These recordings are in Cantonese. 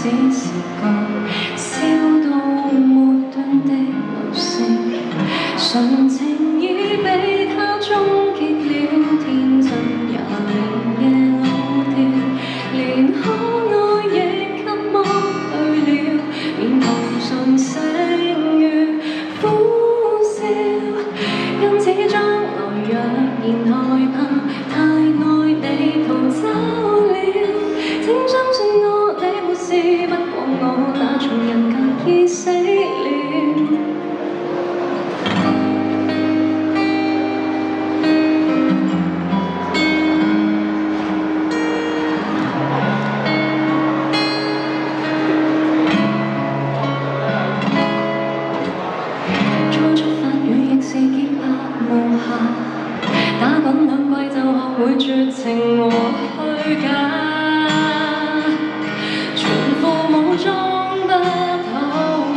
只是個笑到沒端的流星，純情已被他終結了，天真也連夜老掉，連可愛亦給剝去了，面龐上醒如苦笑，因此將來若然害怕太愛被逃走了，請相信我，你沒事，不過我那從人格已死了。初出發語亦是潔白無瑕，打滾兩季就學會絕情和虛假，全副武裝不好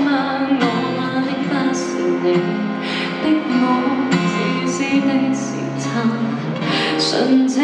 嗎？我罵的不是你，逼我自私的時差，純情